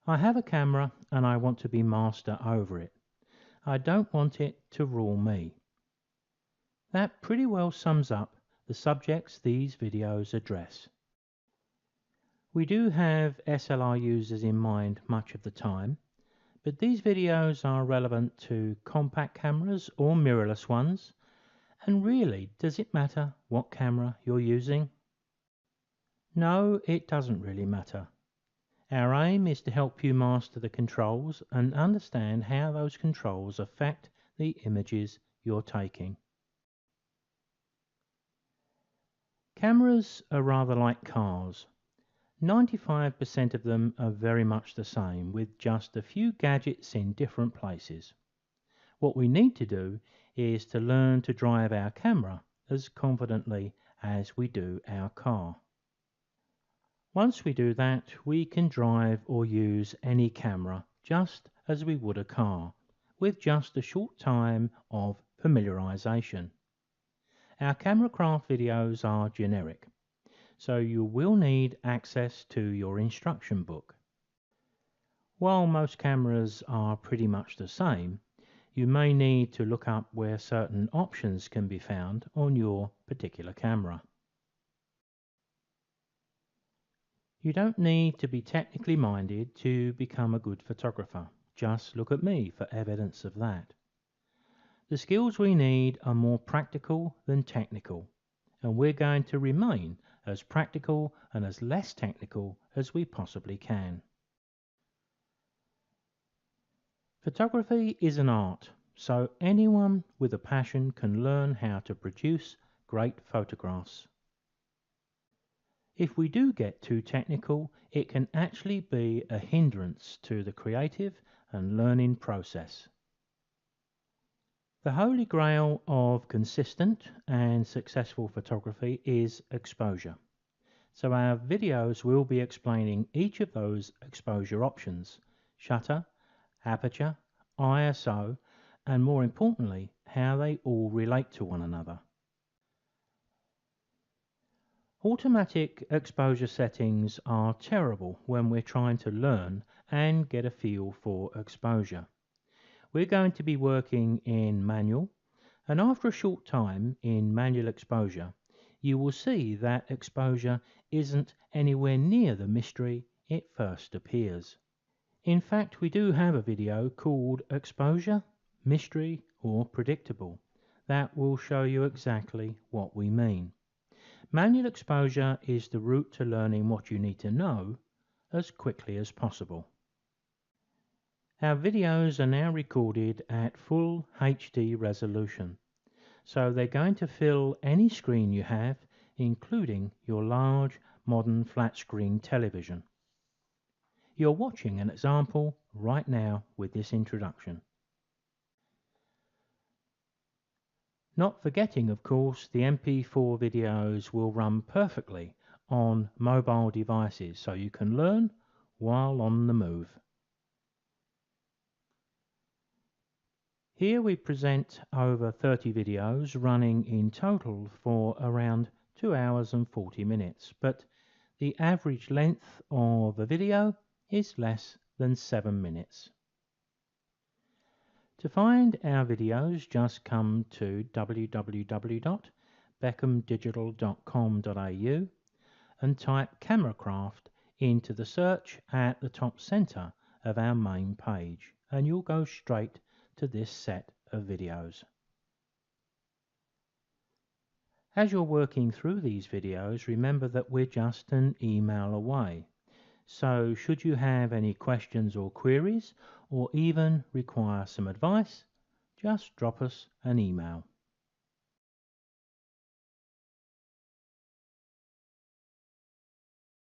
I have a camera and I want to be master over it. I don't want it to rule me. That pretty well sums up the subjects these videos address. We do have SLR users in mind much of the time, but these videos are relevant to compact cameras or mirrorless ones, and really, does it matter what camera you're using? No, it doesn't really matter. Our aim is to help you master the controls and understand how those controls affect the images you're taking. Cameras are rather like cars. 95% of them are very much the same, with just a few gadgets in different places. What we need to do is to learn to drive our camera as confidently as we do our car. Once we do that, we can drive or use any camera just as we would a car, with just a short time of familiarization. Our camera craft videos are generic, so you will need access to your instruction book. While most cameras are pretty much the same, you may need to look up where certain options can be found on your particular camera. You don't need to be technically minded to become a good photographer. Just look at me for evidence of that. The skills we need are more practical than technical, and we're going to remain as practical and as less technical as we possibly can. Photography is an art, so anyone with a passion can learn how to produce great photographs. If we do get too technical, it can actually be a hindrance to the creative and learning process. The holy grail of consistent and successful photography is exposure. So our videos will be explaining each of those exposure options: shutter, aperture, ISO, and more importantly, how they all relate to one another. Automatic exposure settings are terrible when we're trying to learn and get a feel for exposure. We're going to be working in manual, and after a short time in manual exposure, you will see that exposure isn't anywhere near the mystery it first appears. In fact, we do have a video called Exposure, Mystery or Predictable that will show you exactly what we mean. Manual exposure is the route to learning what you need to know as quickly as possible. Our videos are now recorded at full HD resolution, so they're going to fill any screen you have, including your large modern flat screen television. You're watching an example right now with this introduction. Not forgetting, of course, the MP4 videos will run perfectly on mobile devices, so you can learn while on the move. Here we present over 30 videos running in total for around 2 hours and 40 minutes, but the average length of a video is less than 7 minutes. To find our videos, just come to www.beckhamdigital.com.au and type Cameracraft into the search at the top center of our main page, and you'll go straight to this set of videos. As you're working through these videos, remember that we're just an email away. So should you have any questions or queries, or even require some advice, just drop us an email.